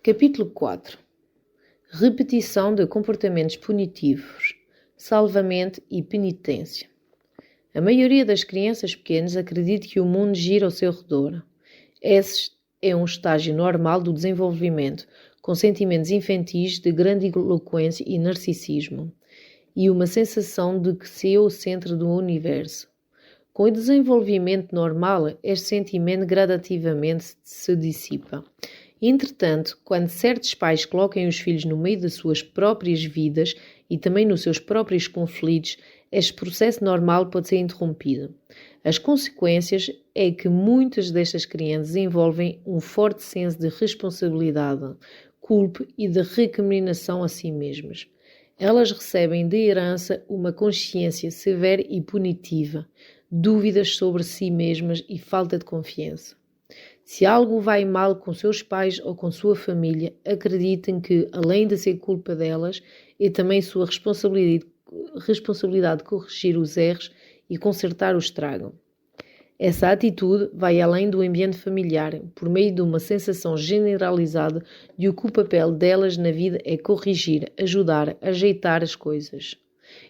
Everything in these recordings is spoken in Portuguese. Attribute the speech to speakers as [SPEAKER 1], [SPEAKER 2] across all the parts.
[SPEAKER 1] Capítulo 4. Repetição de comportamentos punitivos, salvamento e penitência. A maioria das crianças pequenas acredita que o mundo gira ao seu redor. Esse é um estágio normal do desenvolvimento, com sentimentos infantis de grandiloquência e narcisismo, e uma sensação de que se é o centro do universo. Com o desenvolvimento normal, este sentimento gradativamente se dissipa. Entretanto, quando certos pais colocam os filhos no meio das suas próprias vidas e também nos seus próprios conflitos, este processo normal pode ser interrompido. As consequências é que muitas destas crianças desenvolvem um forte senso de responsabilidade, culpa e de recriminação a si mesmas. Elas recebem de herança uma consciência severa e punitiva, dúvidas sobre si mesmas e falta de confiança. Se algo vai mal com seus pais ou com sua família, acreditem que, além de ser culpa delas, é também sua responsabilidade corrigir os erros e consertar o estrago. Essa atitude vai além do ambiente familiar, por meio de uma sensação generalizada de que o papel delas na vida é corrigir, ajudar, ajeitar as coisas.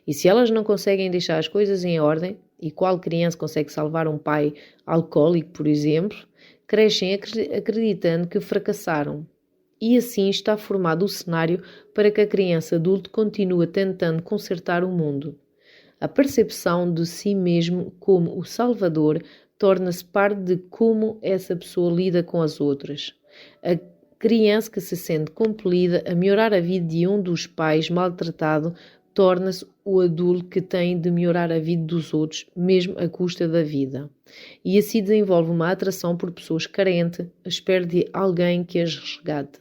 [SPEAKER 1] E se elas não conseguem deixar as coisas em ordem, e qual criança consegue salvar um pai alcoólico, por exemplo, crescem acreditando que fracassaram. E assim está formado o cenário para que a criança adulta continue tentando consertar o mundo. A percepção de si mesmo como o Salvador torna-se parte de como essa pessoa lida com as outras. A criança que se sente compelida a melhorar a vida de um dos pais maltratado torna-se o adulto que tem de melhorar a vida dos outros, mesmo à custa da vida. E assim desenvolve uma atração por pessoas carentes, à espera de alguém que as resgate.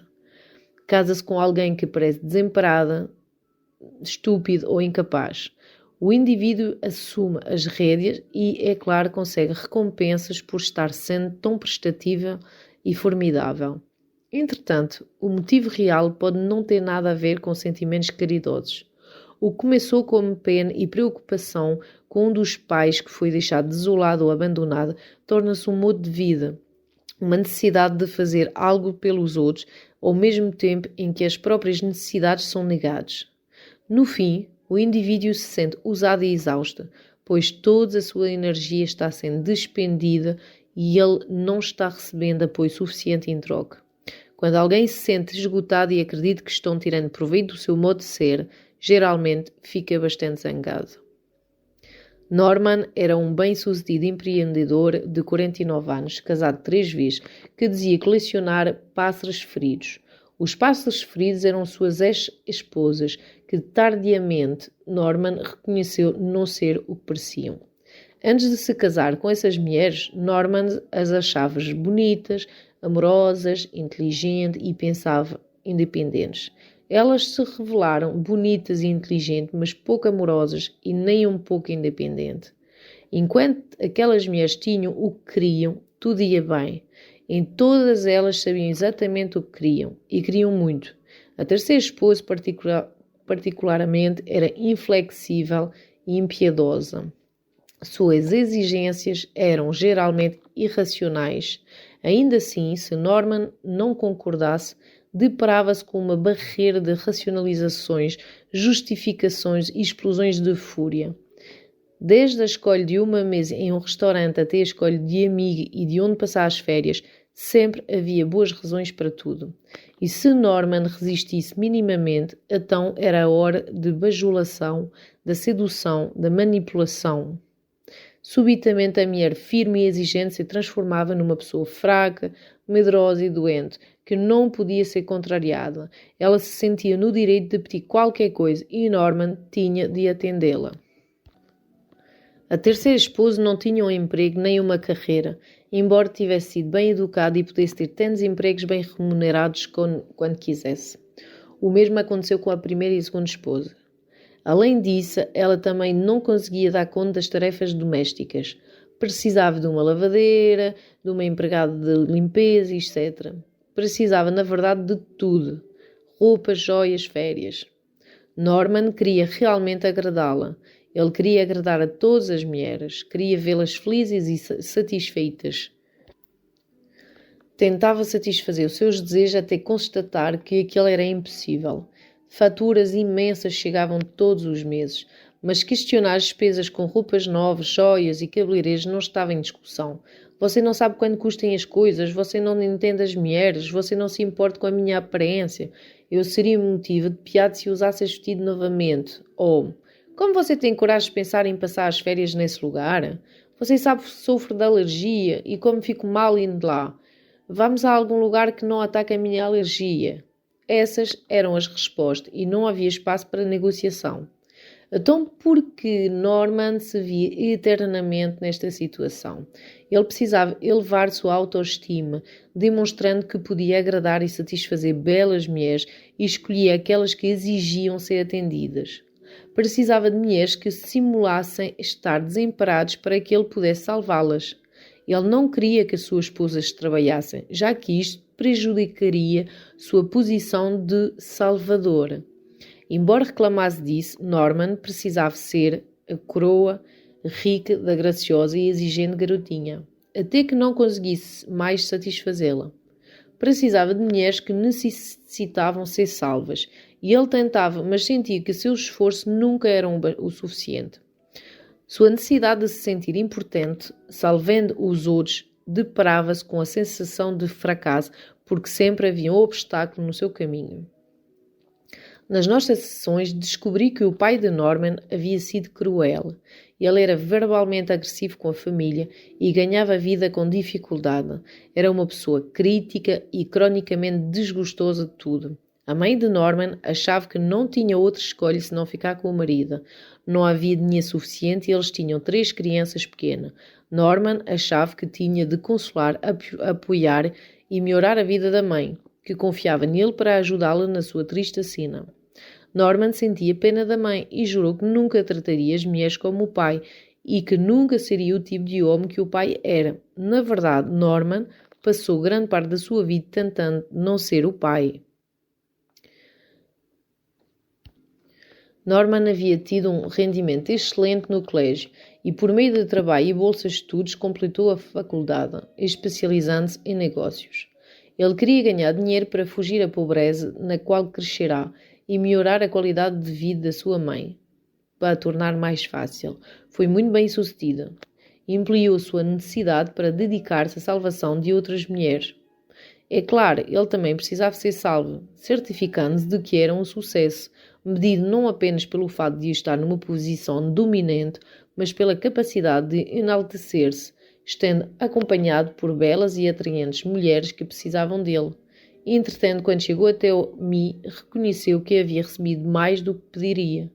[SPEAKER 1] Casa-se com alguém que parece desamparada, estúpido ou incapaz. O indivíduo assume as rédeas e, é claro, consegue recompensas por estar sendo tão prestativa e formidável. Entretanto, o motivo real pode não ter nada a ver com sentimentos caridosos. O que começou como pena e preocupação com um dos pais que foi deixado desolado ou abandonado torna-se um modo de vida, uma necessidade de fazer algo pelos outros, ao mesmo tempo em que as próprias necessidades são negadas. No fim, o indivíduo se sente usado e exausto, pois toda a sua energia está sendo despendida e ele não está recebendo apoio suficiente em troca. Quando alguém se sente esgotado e acredita que estão tirando proveito do seu modo de ser, geralmente fica bastante zangado. Norman era um bem-sucedido empreendedor de 49 anos, casado 3 vezes, que dizia colecionar pássaros feridos. Os pássaros feridos eram suas ex-esposas, que tardiamente Norman reconheceu não ser o que pareciam. Antes de se casar com essas mulheres, Norman as achava bonitas, amorosas, inteligentes e pensava independentes. Elas se revelaram bonitas e inteligentes, mas pouco amorosas e nem um pouco independentes. Enquanto aquelas mulheres tinham o que queriam, tudo ia bem. Em todas elas sabiam exatamente o que queriam, e queriam muito. A terceira esposa, particularmente, era inflexível e impiedosa. Suas exigências eram geralmente irracionais. Ainda assim, se Norman não concordasse, deparava-se com uma barreira de racionalizações, justificações e explosões de fúria. Desde a escolha de uma mesa em um restaurante até a escolha de amigo e de onde passar as férias, sempre havia boas razões para tudo. E se Norman resistisse minimamente, então era a hora da bajulação, da sedução, da manipulação. Subitamente a mulher firme e exigente se transformava numa pessoa fraca, medrosa e doente, que não podia ser contrariada. Ela se sentia no direito de pedir qualquer coisa e Norman tinha de atendê-la. A terceira esposa não tinha um emprego nem uma carreira, embora tivesse sido bem educada e pudesse ter tantos empregos bem remunerados quando quisesse. O mesmo aconteceu com a primeira e segunda esposa. Além disso, ela também não conseguia dar conta das tarefas domésticas. Precisava de uma lavadeira, de uma empregada de limpeza, etc. Precisava, na verdade, de tudo. Roupas, joias, férias. Norman queria realmente agradá-la. Ele queria agradar a todas as mulheres. Queria vê-las felizes e satisfeitas. Tentava satisfazer os seus desejos até constatar que aquilo era impossível. Faturas imensas chegavam todos os meses, mas questionar as despesas com roupas novas, joias e cabeleireiros não estava em discussão. Você não sabe quanto custam as coisas, você não entende as mulheres, você não se importa com a minha aparência. Eu seria motivo de piada se usasse este vestido novamente. Ou, como você tem coragem de pensar em passar as férias nesse lugar? Você sabe que sofro de alergia e como fico mal indo lá. Vamos a algum lugar que não ataque a minha alergia. Essas eram as respostas e não havia espaço para negociação. Então, por que Norman se via eternamente nesta situação? Ele precisava elevar sua autoestima, demonstrando que podia agradar e satisfazer belas mulheres e escolhia aquelas que exigiam ser atendidas. Precisava de mulheres que simulassem estar desemparados para que ele pudesse salvá-las. Ele não queria que as suas esposas trabalhassem, já que isto prejudicaria sua posição de salvador. Embora reclamasse disso, Norman precisava ser a coroa rica da graciosa e exigente garotinha, até que não conseguisse mais satisfazê-la. Precisava de mulheres que necessitavam ser salvas, e ele tentava, mas sentia que seu esforço nunca era o suficiente. Sua necessidade de se sentir importante, salvando os outros, deparava-se com a sensação de fracasso, porque sempre havia um obstáculo no seu caminho. Nas nossas sessões, descobri que o pai de Norman havia sido cruel. Ele era verbalmente agressivo com a família e ganhava vida com dificuldade. Era uma pessoa crítica e cronicamente desgostosa de tudo. A mãe de Norman achava que não tinha outra escolha senão ficar com o marido. Não havia dinheiro suficiente e eles tinham 3 crianças pequenas. Norman achava que tinha de consolar, apoiar e melhorar a vida da mãe, que confiava nele para ajudá-la na sua triste sina. Norman sentia pena da mãe e jurou que nunca trataria as mulheres como o pai e que nunca seria o tipo de homem que o pai era. Na verdade, Norman passou grande parte da sua vida tentando não ser o pai. Norman havia tido um rendimento excelente no colégio e, por meio de trabalho e bolsas de estudos, completou a faculdade, especializando-se em negócios. Ele queria ganhar dinheiro para fugir à pobreza na qual crescerá e melhorar a qualidade de vida da sua mãe, para a tornar mais fácil. Foi muito bem sucedido. Empregou a sua necessidade para dedicar-se à salvação de outras mulheres. É claro, ele também precisava ser salvo, certificando-se de que era um sucesso, medido não apenas pelo fato de estar numa posição dominante, mas pela capacidade de enaltecer-se, estando acompanhado por belas e atraentes mulheres que precisavam dele. Entretanto, quando chegou até mim, reconheceu que havia recebido mais do que pediria.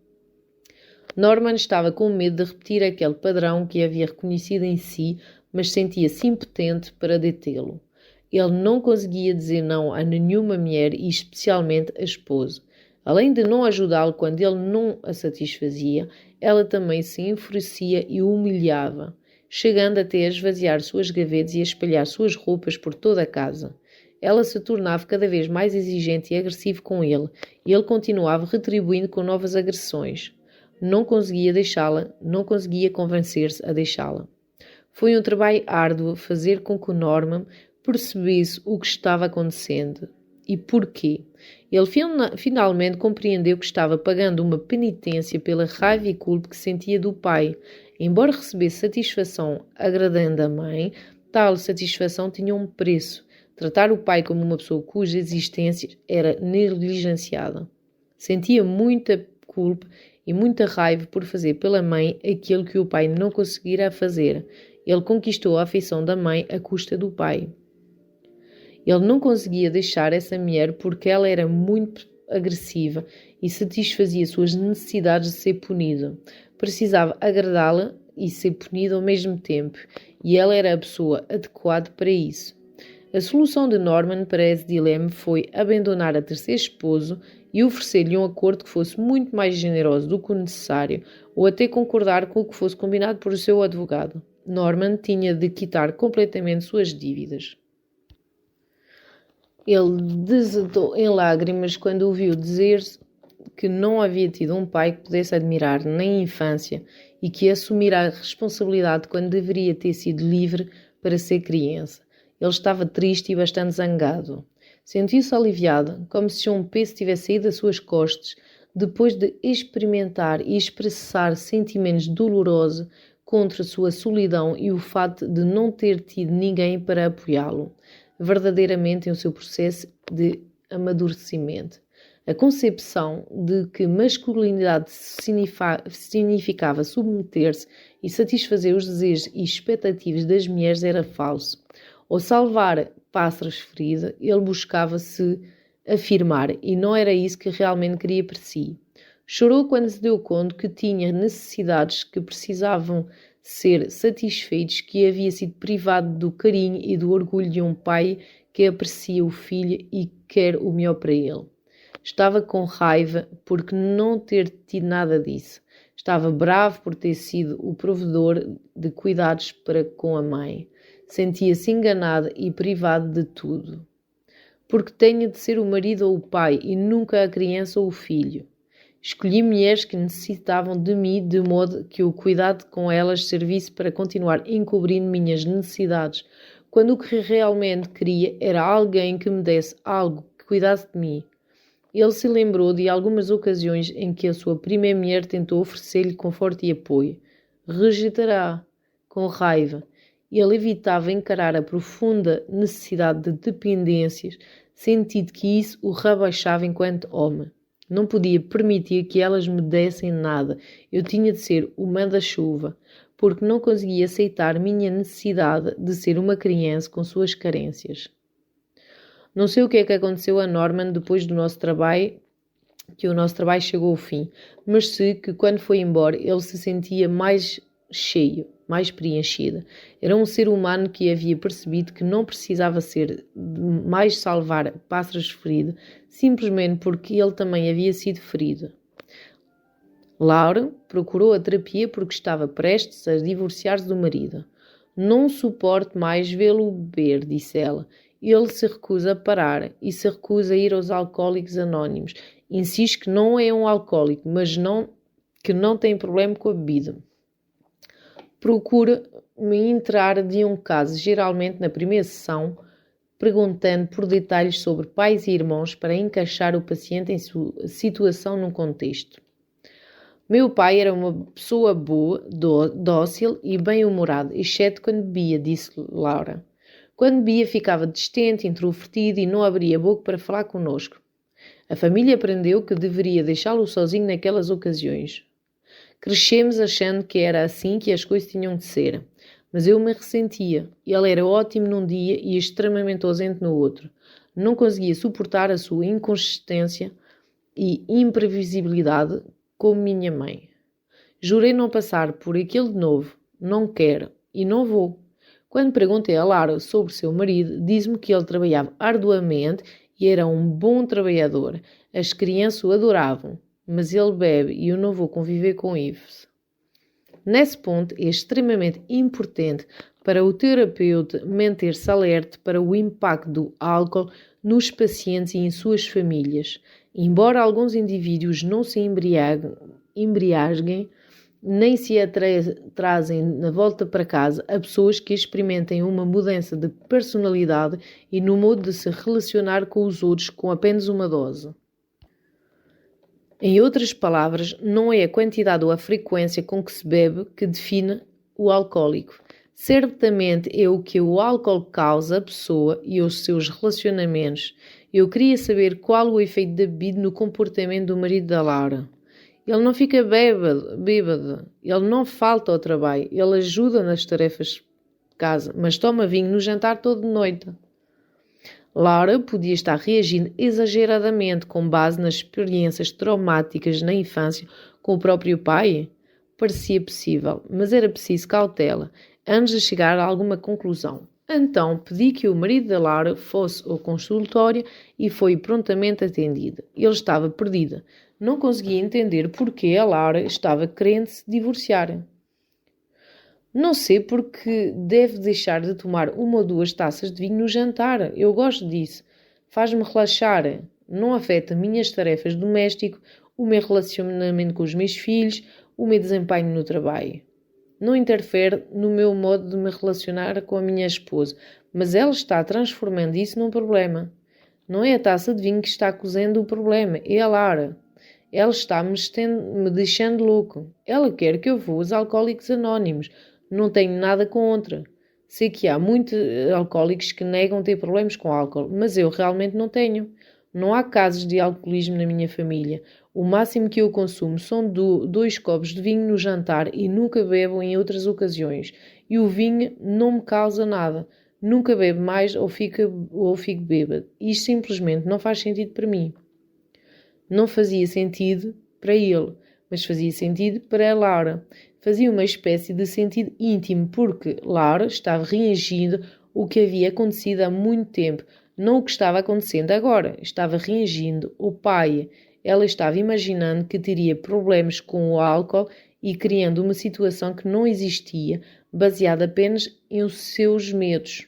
[SPEAKER 1] Norman estava com medo de repetir aquele padrão que havia reconhecido em si, mas sentia-se impotente para detê-lo. Ele não conseguia dizer não a nenhuma mulher e especialmente a esposa. Além de não ajudá-lo quando ele não a satisfazia, ela também se enfurecia e o humilhava, chegando até a esvaziar suas gavetas e a espalhar suas roupas por toda a casa. Ela se tornava cada vez mais exigente e agressiva com ele, e ele continuava retribuindo com novas agressões. Não conseguia deixá-la, não conseguia convencer-se a deixá-la. Foi um trabalho árduo fazer com que Norman percebesse o que estava acontecendo e porquê. Ele finalmente compreendeu que estava pagando uma penitência pela raiva e culpa que sentia do pai. Embora recebesse satisfação agradando a mãe, tal satisfação tinha um preço. Tratar o pai como uma pessoa cuja existência era negligenciada. Sentia muita culpa e muita raiva por fazer pela mãe aquilo que o pai não conseguira fazer. Ele conquistou a afeição da mãe à custa do pai. Ele não conseguia deixar essa mulher porque ela era muito agressiva e satisfazia suas necessidades de ser punido. Precisava agradá-la e ser punido ao mesmo tempo, e ela era a pessoa adequada para isso. A solução de Norman para esse dilema foi abandonar a terceiro esposo e oferecer-lhe um acordo que fosse muito mais generoso do que o necessário, ou até concordar com o que fosse combinado por seu advogado. Norman tinha de quitar completamente suas dívidas. Ele desatou em lágrimas quando ouviu dizer que não havia tido um pai que pudesse admirar nem a infância e que assumira a responsabilidade quando deveria ter sido livre para ser criança. Ele estava triste e bastante zangado. Sentiu-se aliviado, como se um peso tivesse saído das suas costas, depois de experimentar e expressar sentimentos dolorosos contra a sua solidão e o fato de não ter tido ninguém para apoiá-lo, verdadeiramente em seu processo de amadurecimento. A concepção de que masculinidade significava submeter-se e satisfazer os desejos e expectativas das mulheres era falso. Ao salvar pássaros feridos, ele buscava se afirmar e não era isso que realmente queria para si. Chorou quando se deu conta que tinha necessidades que precisavam ser satisfeitas, que havia sido privado do carinho e do orgulho de um pai que aprecia o filho e quer o melhor para ele. Estava com raiva por não ter tido nada disso. Estava bravo por ter sido o provedor de cuidados para com a mãe. Sentia-se enganado e privado de tudo. Porque tenho de ser o marido ou o pai e nunca a criança ou o filho. Escolhi mulheres que necessitavam de mim de modo que o cuidado com elas servisse para continuar encobrindo minhas necessidades, quando o que realmente queria era alguém que me desse algo, que cuidasse de mim. Ele se lembrou de algumas ocasiões em que a sua primeira mulher tentou oferecer-lhe conforto e apoio. Rejeitará, com raiva. Ele evitava encarar a profunda necessidade de dependências, sentindo que isso o rebaixava enquanto homem. Não podia permitir que elas me dessem nada. Eu tinha de ser o manda-chuva, porque não conseguia aceitar minha necessidade de ser uma criança com suas carências. Não sei o que é que aconteceu a Norman depois do nosso trabalho, que o nosso trabalho chegou ao fim, mas sei que quando foi embora ele se sentia mais cheio, mais preenchido. Era um ser humano que havia percebido que não precisava ser mais salvar pássaros feridos, simplesmente porque ele também havia sido ferido. Laura procurou a terapia porque estava prestes a divorciar-se do marido. Não suporto mais vê-lo beber, disse ela. Ele se recusa a parar e se recusa a ir aos alcoólicos anónimos. Insiste que não é um alcoólico, mas que não tem problema com a bebida. Procura-me entrar de um caso, geralmente na primeira sessão, perguntando por detalhes sobre pais e irmãos para encaixar o paciente em sua situação num contexto. Meu pai era uma pessoa boa, dócil e bem-humorado, exceto quando bebia, disse Laura. Quando bebia ficava distante, introvertido e não abria a boca para falar connosco. A família aprendeu que deveria deixá-lo sozinho naquelas ocasiões. Crescemos achando que era assim que as coisas tinham de ser. Mas eu me ressentia. Ele era ótimo num dia e extremamente ausente no outro. Não conseguia suportar a sua inconsistência e imprevisibilidade como minha mãe. Jurei não passar por aquilo de novo. Não quero e não vou. Quando perguntei a Lara sobre seu marido, disse-me que ele trabalhava arduamente e era um bom trabalhador. As crianças o adoravam, mas ele bebe e eu não vou conviver com isso. Nesse ponto, é extremamente importante para o terapeuta manter-se alerta para o impacto do álcool nos pacientes e em suas famílias. Embora alguns indivíduos não se embriaguem, nem se trazem na volta para casa a pessoas que experimentem uma mudança de personalidade e no modo de se relacionar com os outros com apenas uma dose. Em outras palavras, não é a quantidade ou a frequência com que se bebe que define o alcoólico. Certamente é o que o álcool causa à pessoa e aos seus relacionamentos. Eu queria saber qual o efeito da bebida no comportamento do marido da Laura. Ele não fica bêbado, ele não falta ao trabalho, ele ajuda nas tarefas de casa, mas toma vinho no jantar toda noite. Laura podia estar reagindo exageradamente com base nas experiências traumáticas na infância com o próprio pai. Parecia possível, mas era preciso cautela antes de chegar a alguma conclusão. Então pedi que o marido da Laura fosse ao consultório e foi prontamente atendida. Ele estava perdido. Não conseguia entender porque a Laura estava querendo se divorciar. Não sei porque deve deixar de tomar 1 ou 2 taças de vinho no jantar. Eu gosto disso. Faz-me relaxar. Não afeta minhas tarefas domésticas, o meu relacionamento com os meus filhos, o meu desempenho no trabalho. Não interfere no meu modo de me relacionar com a minha esposa, Mas ela está transformando isso num problema. Não é a taça de vinho que está cozendo o problema, é a Lara. Ela está me deixando louco. Ela quer que eu vou aos Alcoólicos Anónimos. Não tenho nada contra. Sei que há muitos alcoólicos que negam ter problemas com álcool, mas eu realmente não tenho. Não há casos de alcoolismo na minha família. O máximo que eu consumo são 2 copos de vinho no jantar e nunca bebo em outras ocasiões. E o vinho não me causa nada. Nunca bebo mais ou fico bêbado. Isto simplesmente não faz sentido para mim. Não fazia sentido para ele, mas fazia sentido para a Laura. Fazia uma espécie de sentido íntimo, porque Laura estava reagindo o que havia acontecido há muito tempo, não o que estava acontecendo agora. Estava reagindo o pai. Ela estava imaginando que teria problemas com o álcool e criando uma situação que não existia, baseada apenas em os seus medos.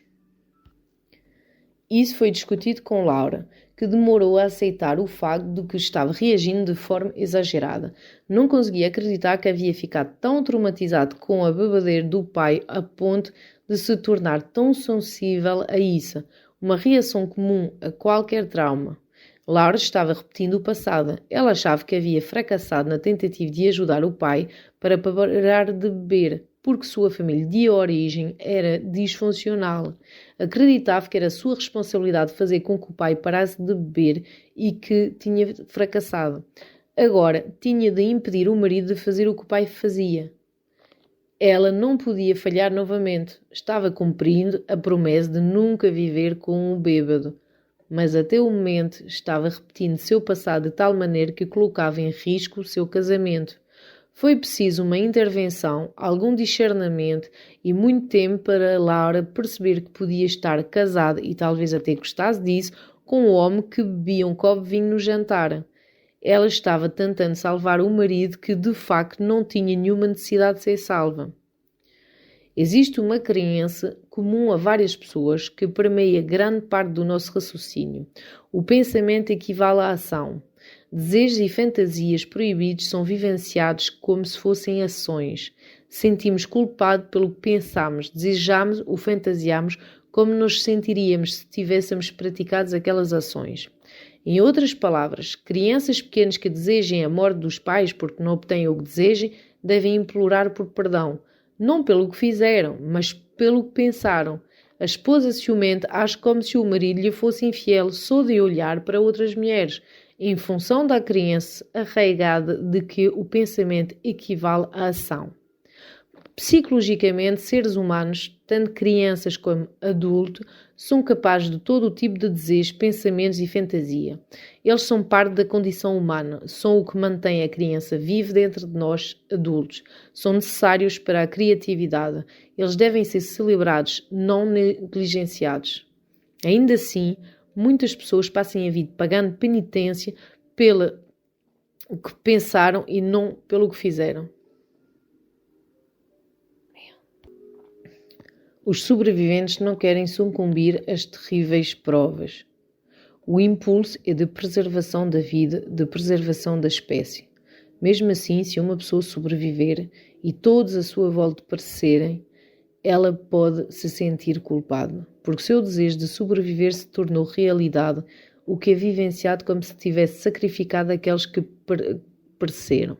[SPEAKER 1] Isso foi discutido com Laura, que demorou a aceitar o facto de que estava reagindo de forma exagerada. Não conseguia acreditar que havia ficado tão traumatizado com a bebedeira do pai a ponto de se tornar tão sensível a isso, uma reação comum a qualquer trauma. Laura estava repetindo o passado. Ela achava que havia fracassado na tentativa de ajudar o pai para parar de beber, porque sua família de origem era disfuncional. Acreditava que era sua responsabilidade fazer com que o pai parasse de beber e que tinha fracassado. Agora tinha de impedir o marido de fazer o que o pai fazia. Ela não podia falhar novamente. Estava cumprindo a promessa de nunca viver com o bêbado. Mas até o momento estava repetindo seu passado de tal maneira que colocava em risco o seu casamento. Foi preciso uma intervenção, algum discernimento e muito tempo para Laura perceber que podia estar casada e talvez até gostasse disso com um homem que bebia um copo de vinho no jantar. Ela estava tentando salvar o marido que de facto não tinha nenhuma necessidade de ser salva. Existe uma crença comum a várias pessoas que permeia grande parte do nosso raciocínio. O pensamento equivale à ação. Desejos e fantasias proibidos são vivenciados como se fossem ações. Sentimos culpado pelo que pensamos, desejamos ou fantasiamos como nos sentiríamos se tivéssemos praticado aquelas ações. Em outras palavras, crianças pequenas que desejem a morte dos pais porque não obtêm o que desejem devem implorar por perdão, não pelo que fizeram, mas pelo que pensaram. A esposa ciumenta age como se o marido lhe fosse infiel só de olhar para outras mulheres, em função da crença arraigada de que o pensamento equivale à ação. Psicologicamente, seres humanos, tanto crianças como adultos, são capazes de todo o tipo de desejos, pensamentos e fantasia. Eles são parte da condição humana, são o que mantém a criança viva dentro de nós, adultos. São necessários para a criatividade. Eles devem ser celebrados, não negligenciados. Ainda assim, muitas pessoas passam a vida pagando penitência pelo que pensaram e não pelo que fizeram. Os sobreviventes não querem sucumbir às terríveis provas. O impulso é de preservação da vida, de preservação da espécie. Mesmo assim, se uma pessoa sobreviver e todos à sua volta perecerem, ela pode se sentir culpada, porque seu desejo de sobreviver se tornou realidade, o que é vivenciado como se tivesse sacrificado aqueles que pereceram.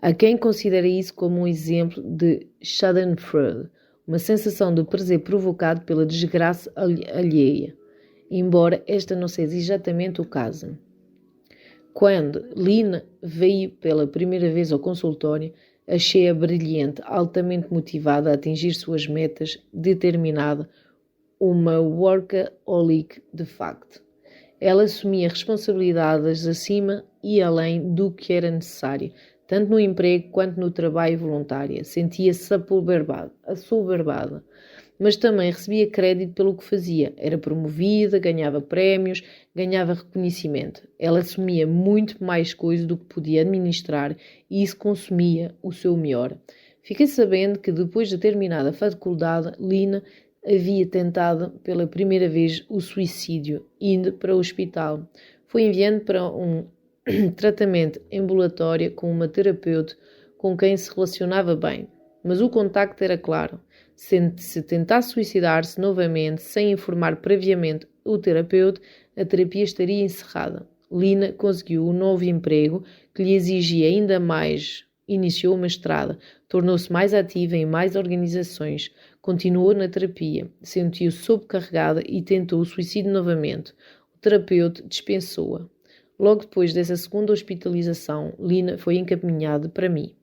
[SPEAKER 1] Há quem considere isso como um exemplo de Schadenfreude, uma sensação de prazer provocado pela desgraça alheia, embora esta não seja exatamente o caso. Quando Lina veio pela primeira vez ao consultório, achei-a brilhante, altamente motivada a atingir suas metas, determinada, uma workaholic de facto. Ela assumia responsabilidades acima e além do que era necessário, tanto no emprego quanto no trabalho voluntário. Sentia-se assoberbada, mas também recebia crédito pelo que fazia. Era promovida, ganhava prémios, ganhava reconhecimento. Ela assumia muito mais coisas do que podia administrar e isso consumia o seu melhor. Fiquei sabendo que depois de terminada a faculdade, Lina havia tentado pela primeira vez o suicídio, indo para o hospital. Foi enviando para um tratamento ambulatório com uma terapeuta com quem se relacionava bem. Mas o contacto era claro. Se tentasse suicidar-se novamente sem informar previamente o terapeuta, a terapia estaria encerrada. Lina conseguiu um novo emprego que lhe exigia ainda mais. Iniciou uma estrada, tornou-se mais ativa em mais organizações, continuou na terapia, sentiu-se sobrecarregada e tentou o suicídio novamente. O terapeuta dispensou-a. Logo depois dessa segunda hospitalização, Lina foi encaminhada para mim.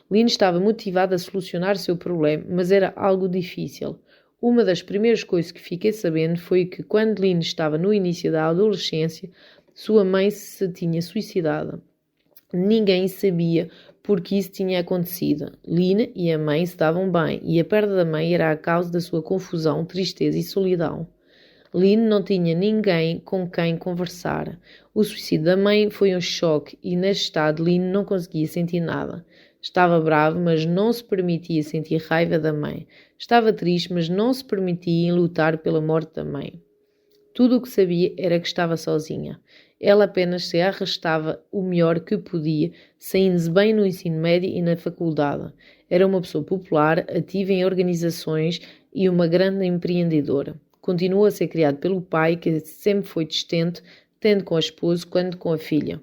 [SPEAKER 1] Lina estava motivada a solucionar seu problema, mas era algo difícil. Uma das primeiras coisas que fiquei sabendo foi que, quando Lina estava no início da adolescência, sua mãe se tinha suicidado. Ninguém sabia porque isso tinha acontecido. Lina e a mãe se davam bem, e a perda da mãe era a causa da sua confusão, tristeza e solidão. Lina não tinha ninguém com quem conversar. O suicídio da mãe foi um choque e, neste estado, Lina não conseguia sentir nada. Estava bravo, mas não se permitia sentir raiva da mãe. Estava triste, mas não se permitia enlutar pela morte da mãe. Tudo o que sabia era que estava sozinha. Ela apenas se arrastava o melhor que podia, saindo-se bem no ensino médio e na faculdade. Era uma pessoa popular, ativa em organizações e uma grande empreendedora. Continuou a ser criado pelo pai, que sempre foi distante, tanto com a esposa quanto com a filha.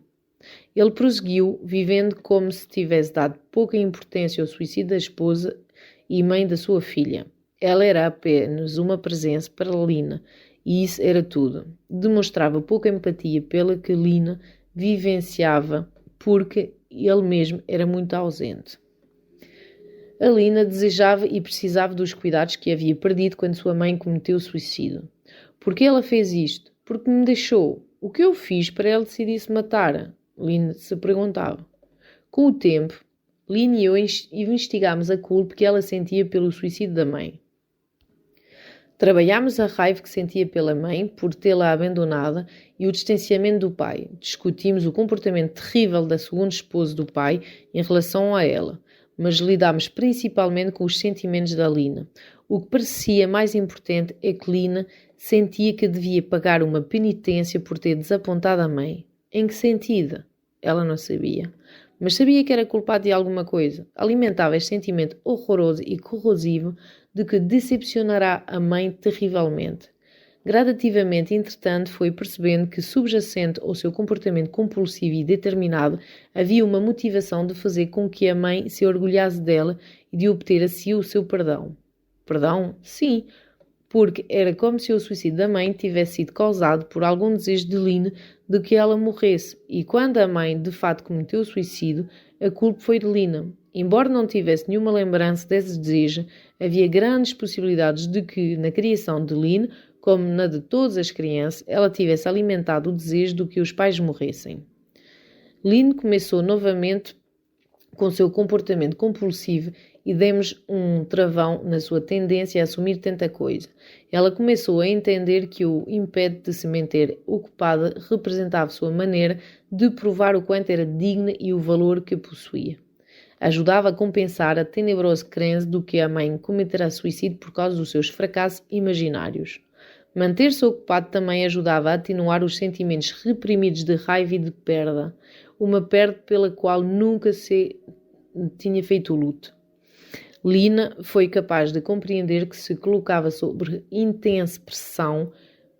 [SPEAKER 1] Ele prosseguiu, vivendo como se tivesse dado pouca importância ao suicídio da esposa e mãe da sua filha. Ela era apenas uma presença para Lina, e isso era tudo. Demonstrava pouca empatia pela que Lina vivenciava, porque ele mesmo era muito ausente. A Lina desejava e precisava dos cuidados que havia perdido quando sua mãe cometeu suicídio. Por que ela fez isto? Porque me deixou. O que eu fiz para ela decidir se matar? Lina se perguntava. Com o tempo, Lina e eu investigámos a culpa que ela sentia pelo suicídio da mãe. Trabalhámos a raiva que sentia pela mãe por tê-la abandonada e o distanciamento do pai. Discutimos o comportamento terrível da segunda esposa do pai em relação a ela, mas lidámos principalmente com os sentimentos da Lina. O que parecia mais importante é que Lina sentia que devia pagar uma penitência por ter desapontado a mãe. Em que sentido? Ela não sabia. Mas sabia que era culpada de alguma coisa. Alimentava este sentimento horroroso e corrosivo de que decepcionará a mãe terrivelmente. Gradativamente, entretanto, foi percebendo que, subjacente ao seu comportamento compulsivo e determinado, havia uma motivação de fazer com que a mãe se orgulhasse dela e de obter a si o seu perdão. Perdão? Sim, porque era como se o suicídio da mãe tivesse sido causado por algum desejo de Lina de que ela morresse, e quando a mãe de fato cometeu o suicídio, a culpa foi de Lina. Embora não tivesse nenhuma lembrança desse desejo, havia grandes possibilidades de que, na criação de Lina, como na de todas as crianças, ela tivesse alimentado o desejo de que os pais morressem. Lina começou novamente com seu comportamento compulsivo e demos um travão na sua tendência a assumir tanta coisa. Ela começou a entender que o impede de se manter ocupada representava sua maneira de provar o quanto era digna e o valor que possuía. Ajudava a compensar a tenebrosa crença do que a mãe cometerá suicídio por causa dos seus fracassos imaginários. Manter-se ocupado também ajudava a atenuar os sentimentos reprimidos de raiva e de perda, uma perda pela qual nunca se tinha feito luto. Lina foi capaz de compreender que se colocava sob intensa pressão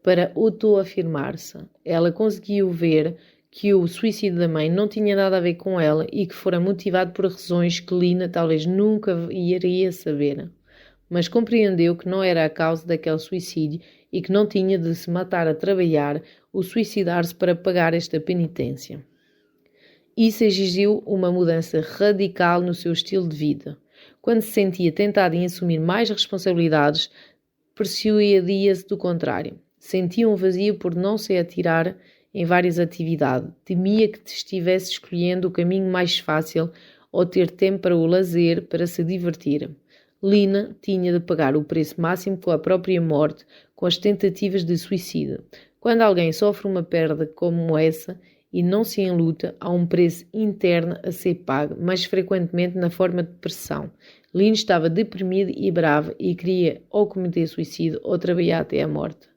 [SPEAKER 1] para autoafirmar-se. Ela conseguiu ver que o suicídio da mãe não tinha nada a ver com ela e que fora motivado por razões que Lina talvez nunca iria saber. Mas compreendeu que não era a causa daquele suicídio e que não tinha de se matar a trabalhar ou suicidar-se para pagar esta penitência. Isso exigiu uma mudança radical no seu estilo de vida. Quando se sentia tentada em assumir mais responsabilidades, persuadia-se do contrário. Sentia um vazio por não se atirar em várias atividades. Temia que estivesse escolhendo o caminho mais fácil ou ter tempo para o lazer, para se divertir. Lina tinha de pagar o preço máximo com a própria morte, com as tentativas de suicídio. Quando alguém sofre uma perda como essa e não se enluta, há um preço interno a ser pago, mais frequentemente na forma de depressão. Lina estava deprimida e brava e queria ou cometer suicídio ou trabalhar até a morte.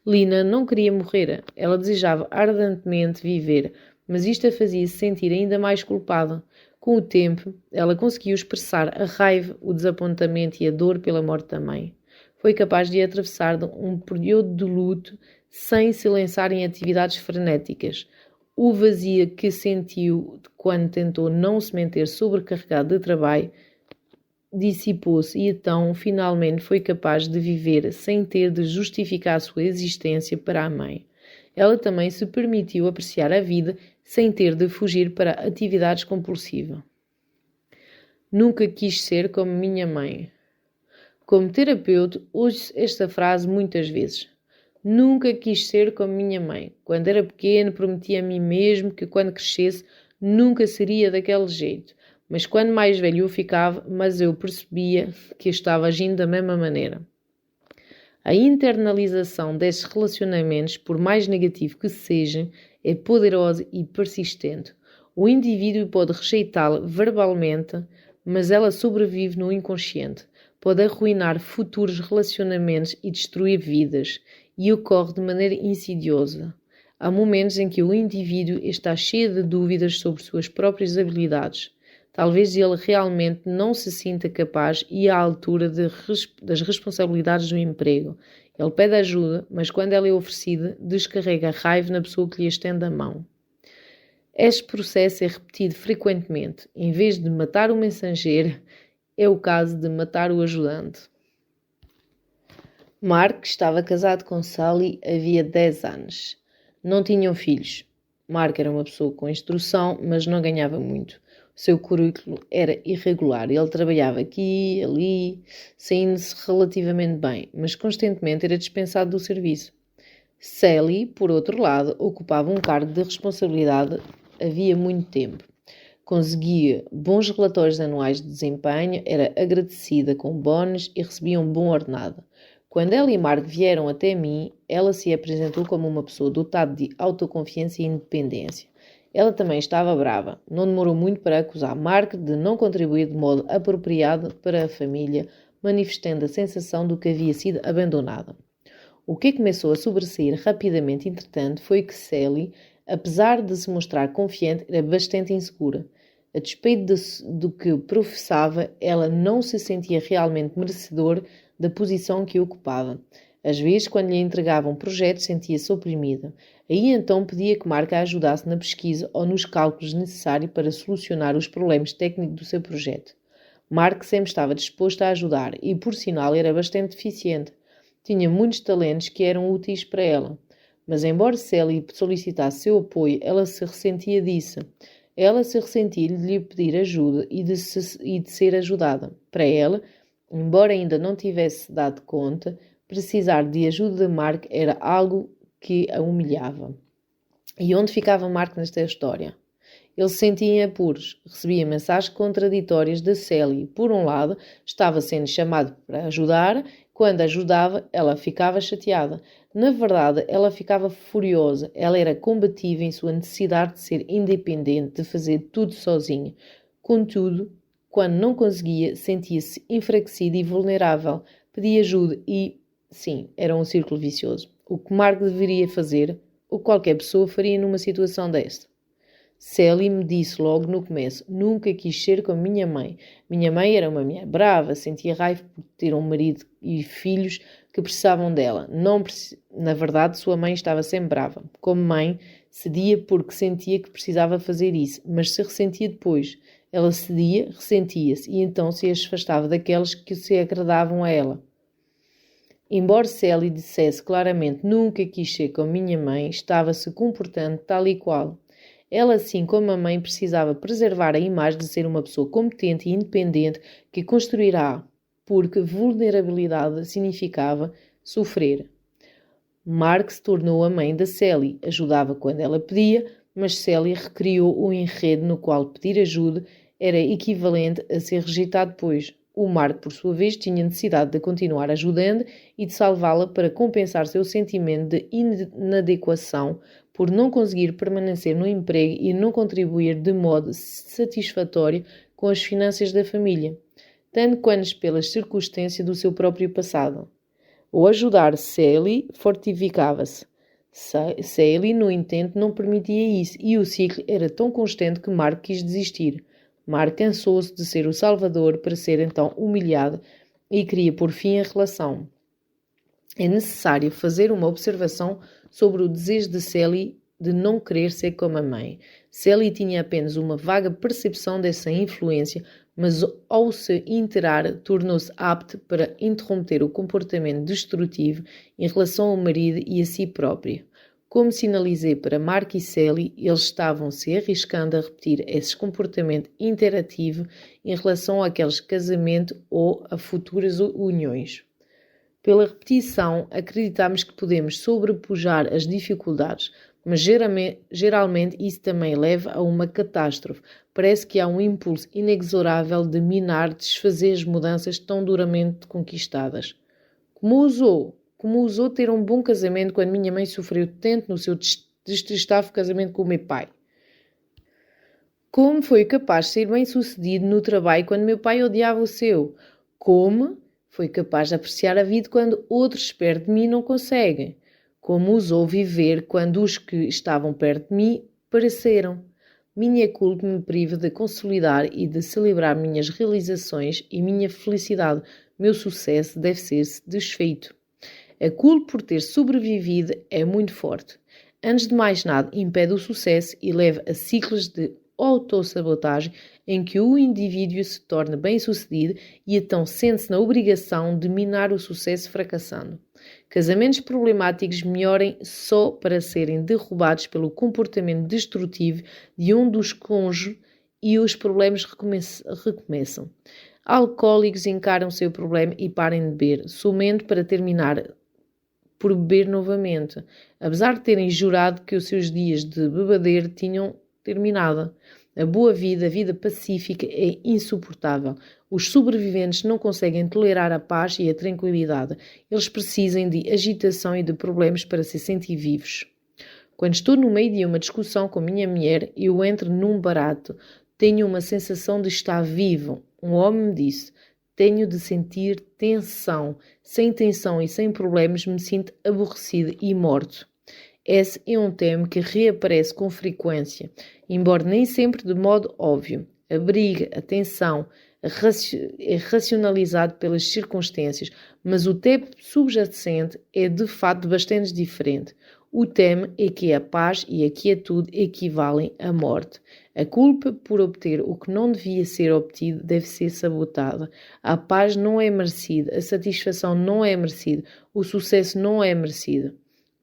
[SPEAKER 1] Lina não queria morrer, ela desejava ardentemente viver, mas isto a fazia-se sentir ainda mais culpada. Com o tempo, ela conseguiu expressar a raiva, o desapontamento e a dor pela morte da mãe. Foi capaz de atravessar um período de luto sem se lançar em atividades frenéticas. O vazio que sentiu quando tentou não se manter sobrecarregado de trabalho dissipou-se e então finalmente foi capaz de viver sem ter de justificar a sua existência para a mãe. Ela também se permitiu apreciar a vida sem ter de fugir para atividades compulsivas. Nunca quis ser como minha mãe. Como terapeuta, ouço esta frase muitas vezes. Nunca quis ser como minha mãe. Quando era pequeno, prometi a mim mesmo que quando crescesse nunca seria daquele jeito. Mas quando mais velho eu ficava, mas eu percebia que eu estava agindo da mesma maneira. A internalização destes relacionamentos, por mais negativo que sejam, é poderosa e persistente. O indivíduo pode rejeitá-la verbalmente, mas ela sobrevive no inconsciente. Pode arruinar futuros relacionamentos e destruir vidas, e ocorre de maneira insidiosa. Há momentos em que o indivíduo está cheio de dúvidas sobre suas próprias habilidades. Talvez ele realmente não se sinta capaz e à altura das responsabilidades do emprego. Ele pede ajuda, mas quando ela é oferecida, descarrega a raiva na pessoa que lhe estende a mão. Este processo é repetido frequentemente. Em vez de matar o mensageiro, é o caso de matar o ajudante. Mark estava casado com Sally havia 10 anos. Não tinham filhos. Mark era uma pessoa com instrução, mas não ganhava muito. O seu currículo era irregular. Ele trabalhava aqui, ali, saindo-se relativamente bem, mas constantemente era dispensado do serviço. Sally, por outro lado, ocupava um cargo de responsabilidade havia muito tempo. Conseguia bons relatórios anuais de desempenho, era agradecida com bónus e recebia um bom ordenado. Quando ela e Mark vieram até mim, ela se apresentou como uma pessoa dotada de autoconfiança e independência. Ela também estava brava. Não demorou muito para acusar Mark de não contribuir de modo apropriado para a família, manifestando a sensação de que havia sido abandonada. O que começou a sobressair rapidamente, entretanto, foi que Sally, apesar de se mostrar confiante, era bastante insegura. A despeito do que professava, ela não se sentia realmente merecedor da posição que ocupava. Às vezes, quando lhe entregavam projetos, sentia-se oprimida. Aí então pedia que Mark a ajudasse na pesquisa ou nos cálculos necessários para solucionar os problemas técnicos do seu projeto. Mark sempre estava disposto a ajudar e, por sinal, era bastante eficiente. Tinha muitos talentos que eram úteis para ela. Mas, embora Sally solicitasse seu apoio, ela se ressentia disso. Ela se ressentia de lhe pedir ajuda e de ser ajudada. Para ela, embora ainda não tivesse dado conta, precisar de ajuda de Mark era algo que a humilhava. E onde ficava Mark nesta história? Ele se sentia em apuros, recebia mensagens contraditórias de Sally. Por um lado, estava sendo chamado para ajudar. Quando ajudava, ela ficava chateada. Na verdade, ela ficava furiosa. Ela era combativa em sua necessidade de ser independente, de fazer tudo sozinha. Contudo, quando não conseguia, sentia-se enfraquecida e vulnerável. Pedia ajuda e, sim, era um círculo vicioso. O que Mark deveria fazer, ou qualquer pessoa faria numa situação desta? Sally me disse logo no começo, nunca quis ser como minha mãe. Minha mãe era uma mulher brava, sentia raiva por ter um marido e filhos que precisavam dela. Na verdade, sua mãe estava sempre brava. Como mãe, cedia porque sentia que precisava fazer isso, mas se ressentia depois. Ela cedia, ressentia-se e então se afastava daqueles que se agradavam a ela. Embora Sally dissesse claramente nunca quis ser como minha mãe, estava se comportando tal e qual. Ela, assim como a mãe, precisava preservar a imagem de ser uma pessoa competente e independente que construirá, porque vulnerabilidade significava sofrer. Mark se tornou a mãe da Sally, ajudava quando ela pedia, mas Sally recriou um enredo no qual pedir ajuda era equivalente a ser rejeitado depois. O Mark, por sua vez, tinha necessidade de continuar ajudando e de salvá-la para compensar seu sentimento de inadequação por não conseguir permanecer no emprego e não contribuir de modo satisfatório com as finanças da família, tanto quanto pelas circunstâncias do seu próprio passado. Ao ajudar Sally, fortificava-se. Sally, no entanto, não permitia isso e o ciclo era tão constante que Mark quis desistir. Mark cansou-se de ser o salvador para ser então humilhado e queria pôr fim à relação. É necessário fazer uma observação sobre o desejo de Sally de não querer ser como a mãe. Sally tinha apenas uma vaga percepção dessa influência, mas ao se inteirar, tornou-se apta para interromper o comportamento destrutivo em relação ao marido e a si própria. Como sinalizei para Mark e Sally, eles estavam se arriscando a repetir esse comportamento interativo em relação àqueles casamentos ou a futuras uniões. Pela repetição, acreditamos que podemos sobrepujar as dificuldades, mas geralmente isso também leva a uma catástrofe. Parece que há um impulso inexorável de minar, desfazer as mudanças tão duramente conquistadas. Como ousou ter um bom casamento quando minha mãe sofreu tanto no seu detestável casamento com o meu pai? Como foi capaz de ser bem-sucedido no trabalho quando meu pai odiava o seu? Como foi capaz de apreciar a vida quando outros perto de mim não conseguem? Como ousou viver quando os que estavam perto de mim pareceram? Minha culpa me priva de consolidar e de celebrar minhas realizações e minha felicidade. Meu sucesso deve ser desfeito. A culpa por ter sobrevivido é muito forte. Antes de mais nada, impede o sucesso e leva a ciclos de autossabotagem em que o indivíduo se torna bem-sucedido e então sente-se na obrigação de minar o sucesso fracassando. Casamentos problemáticos melhorem só para serem derrubados pelo comportamento destrutivo de um dos cônjuges e os problemas recomeçam. Alcoólicos encaram o seu problema e parem de beber, somente para terminar por beber novamente, apesar de terem jurado que os seus dias de bebedeira tinham terminado. A boa vida, a vida pacífica é insuportável. Os sobreviventes não conseguem tolerar a paz e a tranquilidade. Eles precisam de agitação e de problemas para se sentir vivos. Quando estou no meio de uma discussão com minha mulher e eu entro num barato, tenho uma sensação de estar vivo. Um homem me disse: tenho de sentir tensão. Sem tensão e sem problemas me sinto aborrecido e morto. Esse é um tema que reaparece com frequência, embora nem sempre de modo óbvio. A briga, a tensão, é racionalizado pelas circunstâncias, mas o tema subjacente é de fato bastante diferente. O tema é que a paz e a quietude equivalem à morte. A culpa por obter o que não devia ser obtido deve ser sabotada. A paz não é merecida, a satisfação não é merecida, o sucesso não é merecido.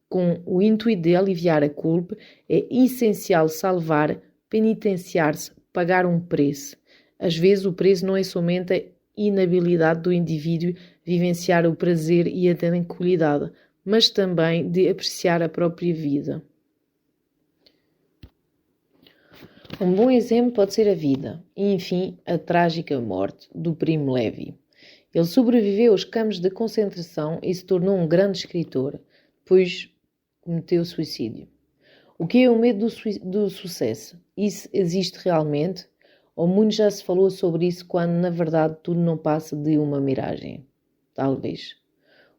[SPEAKER 1] Com o intuito de aliviar a culpa, é essencial salvar, penitenciar-se, pagar um preço. Às vezes o preço não é somente a inabilidade do indivíduo vivenciar o prazer e a tranquilidade, mas também de apreciar a própria vida. Um bom exemplo pode ser a vida e, enfim, a trágica morte do Primo Levi. Ele sobreviveu aos campos de concentração e se tornou um grande escritor, pois cometeu suicídio. O que é o medo do sucesso? Isso existe realmente? Ou muito já se falou sobre isso quando, na verdade, tudo não passa de uma miragem? Talvez.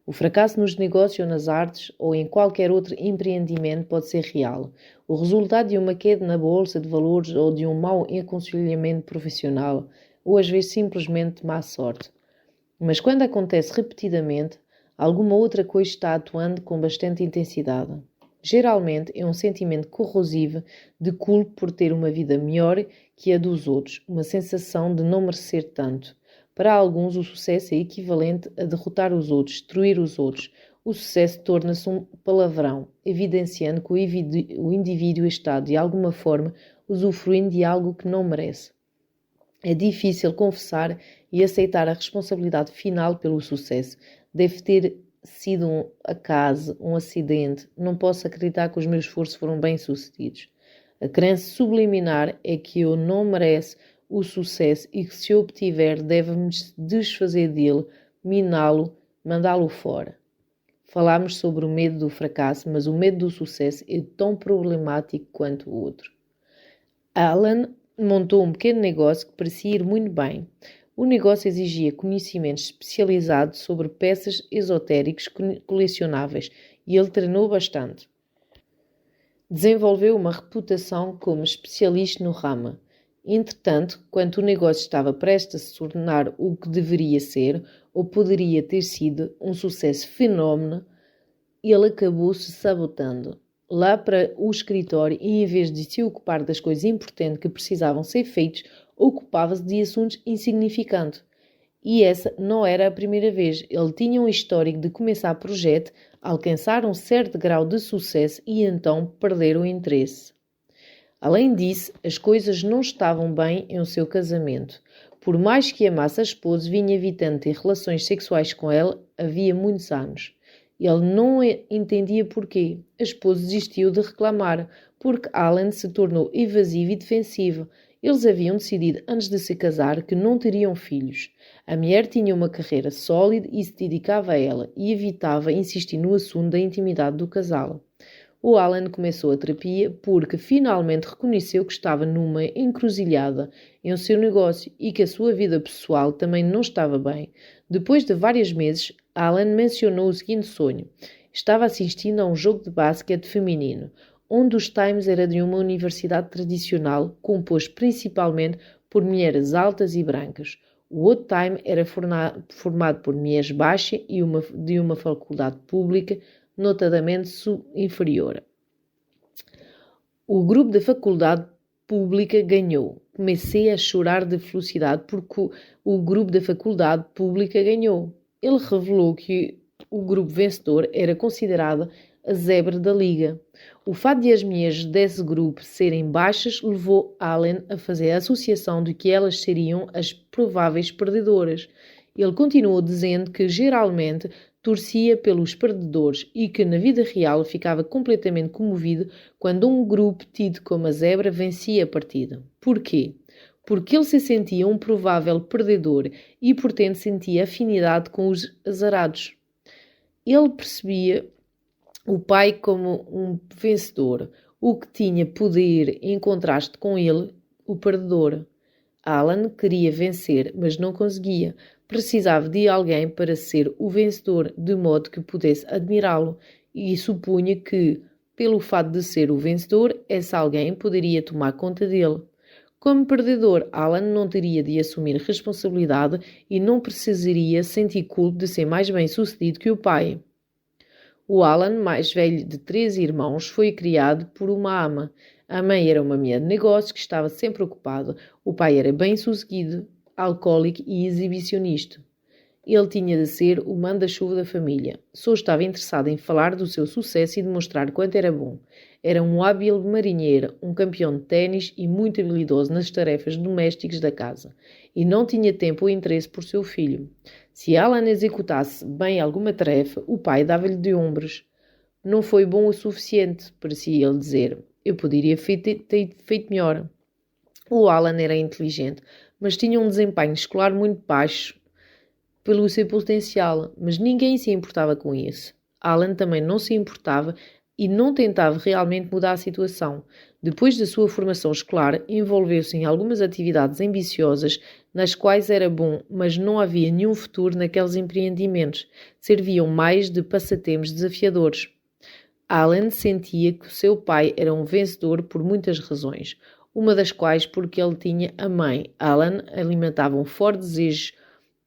[SPEAKER 1] O fracasso nos negócios ou nas artes ou em qualquer outro empreendimento pode ser real. O resultado de uma queda na bolsa de valores ou de um mau aconselhamento profissional, ou às vezes simplesmente má sorte. Mas quando acontece repetidamente, alguma outra coisa está atuando com bastante intensidade. Geralmente é um sentimento corrosivo de culpa por ter uma vida melhor que a dos outros, uma sensação de não merecer tanto. Para alguns, o sucesso é equivalente a derrotar os outros, destruir os outros. O sucesso torna-se um palavrão, evidenciando que o indivíduo está, de alguma forma, usufruindo de algo que não merece. É difícil confessar e aceitar a responsabilidade final pelo sucesso. Deve ter sido um acaso, um acidente. Não posso acreditar que os meus esforços foram bem-sucedidos. A crença subliminar é que eu não mereço o sucesso e que se eu obtiver deve-me desfazer dele, miná-lo, mandá-lo fora. Falámos sobre o medo do fracasso, mas o medo do sucesso é tão problemático quanto o outro. Alan montou um pequeno negócio que parecia ir muito bem. O negócio exigia conhecimentos especializados sobre peças esotéricas colecionáveis e ele treinou bastante. Desenvolveu uma reputação como especialista no ramo. Entretanto, quando o negócio estava prestes a se tornar o que deveria ser, ou poderia ter sido um sucesso fenómeno, ele acabou se sabotando. Lá para o escritório, e em vez de se ocupar das coisas importantes que precisavam ser feitas, ocupava-se de assuntos insignificantes. E essa não era a primeira vez. Ele tinha um histórico de começar projeto, alcançar um certo grau de sucesso e então perder o interesse. Além disso, as coisas não estavam bem em o seu casamento. Por mais que amasse a esposa, vinha evitando ter relações sexuais com ela havia muitos anos. Ele não entendia porquê. A esposa desistiu de reclamar, porque Alan se tornou evasivo e defensivo. Eles haviam decidido antes de se casar que não teriam filhos. A mulher tinha uma carreira sólida e se dedicava a ela, e evitava insistir no assunto da intimidade do casal. O Alan começou a terapia porque finalmente reconheceu que estava numa encruzilhada em seu negócio e que a sua vida pessoal também não estava bem. Depois de vários meses, Alan mencionou o seguinte sonho. Estava assistindo a um jogo de basquete feminino. Um dos times era de uma universidade tradicional, composto principalmente por mulheres altas e brancas. O outro time era formado por mulheres baixas e de uma faculdade pública, notadamente inferior. O grupo da faculdade pública ganhou. Comecei a chorar de felicidade porque o grupo da faculdade pública ganhou. Ele revelou que o grupo vencedor era considerado a zebra da liga. O fato de as mulheres desse grupo serem baixas levou Alan a fazer a associação de que elas seriam as prováveis perdedoras. Ele continuou dizendo que geralmente torcia pelos perdedores e que na vida real ficava completamente comovido quando um grupo tido como a zebra vencia a partida. Porquê? Porque ele se sentia um provável perdedor e, portanto, sentia afinidade com os azarados. Ele percebia o pai como um vencedor, o que tinha poder em contraste com ele, o perdedor. Alan queria vencer, mas não conseguia. Precisava de alguém para ser o vencedor, de modo que pudesse admirá-lo, e supunha que, pelo fato de ser o vencedor, esse alguém poderia tomar conta dele. Como perdedor, Alan não teria de assumir responsabilidade e não precisaria sentir culpa de ser mais bem-sucedido que o pai. O Alan, mais velho de 3 irmãos, foi criado por uma ama. A mãe era uma mulher de negócios que estava sempre ocupada. O pai era bem-sucedido, alcoólico e exibicionista. Ele tinha de ser o manda-chuva da família. Só estava interessado em falar do seu sucesso e demonstrar quanto era bom. Era um hábil marinheiro, um campeão de ténis e muito habilidoso nas tarefas domésticas da casa. E não tinha tempo ou interesse por seu filho. Se Alan executasse bem alguma tarefa, o pai dava-lhe de ombros. Não foi bom o suficiente, parecia ele dizer. Eu poderia ter feito melhor. O Alan era inteligente, mas tinha um desempenho escolar muito baixo pelo seu potencial, mas ninguém se importava com isso. Alan também não se importava e não tentava realmente mudar a situação. Depois da sua formação escolar, envolveu-se em algumas atividades ambiciosas nas quais era bom, mas não havia nenhum futuro naqueles empreendimentos. Serviam mais de passatempos desafiadores. Alan sentia que o seu pai era um vencedor por muitas razões, uma das quais porque ele tinha a mãe. Alan alimentava um forte desejo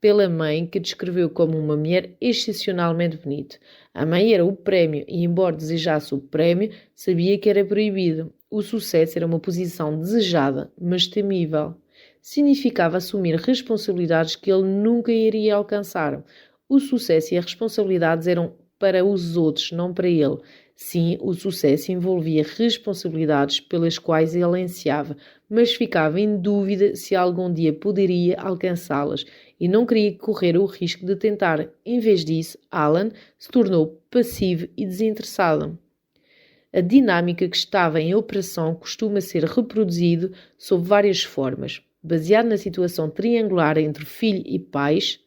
[SPEAKER 1] pela mãe, que descreveu como uma mulher excepcionalmente bonita. A mãe era o prémio e, embora desejasse o prémio, sabia que era proibido. O sucesso era uma posição desejada, mas temível. Significava assumir responsabilidades que ele nunca iria alcançar. O sucesso e as responsabilidades eram para os outros, não para ele. Sim, o sucesso envolvia responsabilidades pelas quais ele ansiava, mas ficava em dúvida se algum dia poderia alcançá-las e não queria correr o risco de tentar. Em vez disso, Alan se tornou passivo e desinteressado. A dinâmica que estava em operação costuma ser reproduzido sob várias formas. Baseado na situação triangular entre filho e pais,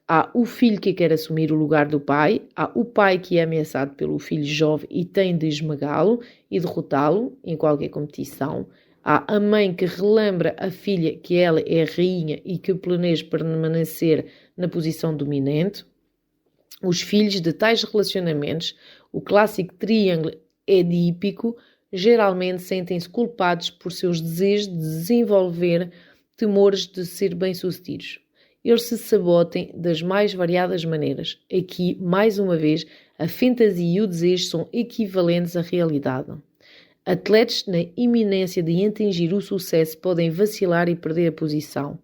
[SPEAKER 1] há o filho que quer assumir o lugar do pai, há o pai que é ameaçado pelo filho jovem e tem de esmagá-lo e derrotá-lo em qualquer competição. Há a mãe que relembra a filha que ela é a rainha e que planeja permanecer na posição dominante. Os filhos de tais relacionamentos, o clássico triângulo edípico, geralmente sentem-se culpados por seus desejos de desenvolver temores de ser bem-sucedidos. Eles se sabotam das mais variadas maneiras. Aqui, mais uma vez, a fantasia e o desejo são equivalentes à realidade. Atletas na iminência de atingir o sucesso podem vacilar e perder a posição.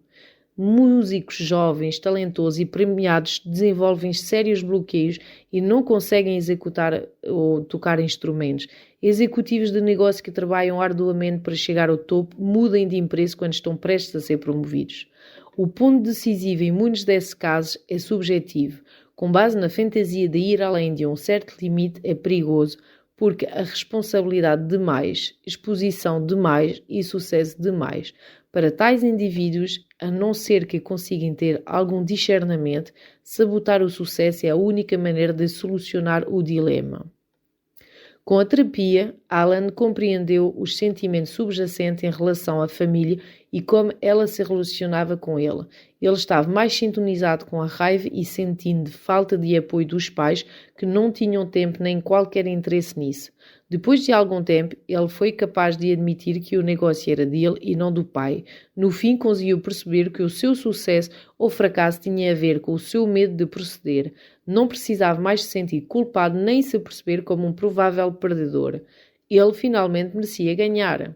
[SPEAKER 1] Músicos jovens, talentosos e premiados desenvolvem sérios bloqueios e não conseguem executar ou tocar instrumentos. Executivos de negócio que trabalham arduamente para chegar ao topo mudam de empresa quando estão prestes a ser promovidos. O ponto decisivo em muitos desses casos é subjetivo. Com base na fantasia de ir além de um certo limite é perigoso, porque a responsabilidade demais, exposição demais e sucesso demais. Para tais indivíduos, a não ser que consigam ter algum discernimento, sabotar o sucesso é a única maneira de solucionar o dilema. Com a terapia, Alan compreendeu os sentimentos subjacentes em relação à família e como ela se relacionava com ele. Ele estava mais sintonizado com a raiva e sentindo falta de apoio dos pais que não tinham tempo nem qualquer interesse nisso. Depois de algum tempo, ele foi capaz de admitir que o negócio era dele e não do pai. No fim, conseguiu perceber que o seu sucesso ou fracasso tinha a ver com o seu medo de proceder. Não precisava mais se sentir culpado nem se perceber como um provável perdedor. Ele finalmente merecia ganhar.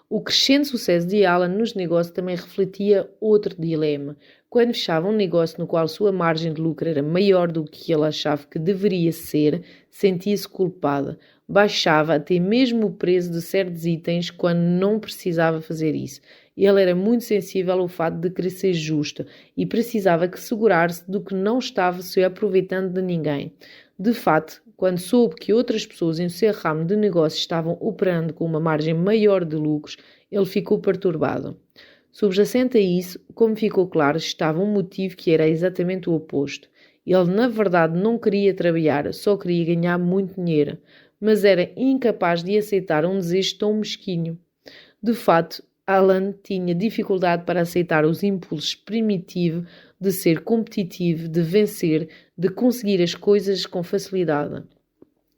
[SPEAKER 1] O crescente sucesso de Alan nos negócios também refletia outro dilema. Quando fechava um negócio no qual sua margem de lucro era maior do que ele achava que deveria ser, sentia-se culpada. Baixava até mesmo o preço de certos itens quando não precisava fazer isso. Ele era muito sensível ao fato de querer ser justo e precisava que segurar-se do que não estava se aproveitando de ninguém. De fato, quando soube que outras pessoas em seu ramo de negócio estavam operando com uma margem maior de lucros, ele ficou perturbado. Subjacente a isso, como ficou claro, estava um motivo que era exatamente o oposto. Ele, na verdade, não queria trabalhar, só queria ganhar muito dinheiro, mas era incapaz de aceitar um desejo tão mesquinho. De fato, Alan tinha dificuldade para aceitar os impulsos primitivos de ser competitivo, de vencer, de conseguir as coisas com facilidade.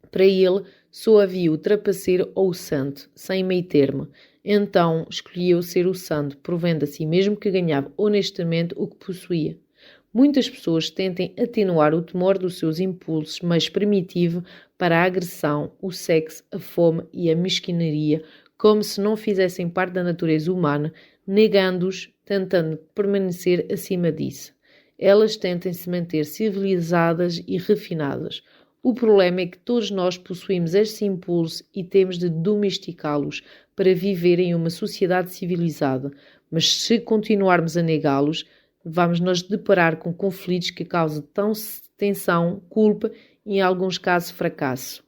[SPEAKER 1] Para ele, só havia o trapaceiro ou o santo, sem meio termo. Então, escolheu ser o santo, provendo a si mesmo que ganhava honestamente o que possuía. Muitas pessoas tentem atenuar o temor dos seus impulsos mais primitivos para a agressão, o sexo, a fome e a mesquinaria, como se não fizessem parte da natureza humana, negando-os, tentando permanecer acima disso. Elas tentam se manter civilizadas e refinadas. O problema é que todos nós possuímos estes impulsos e temos de domesticá-los para viver em uma sociedade civilizada, mas se continuarmos a negá-los, vamos nos deparar com conflitos que causam tensão, culpa e, em alguns casos, fracasso.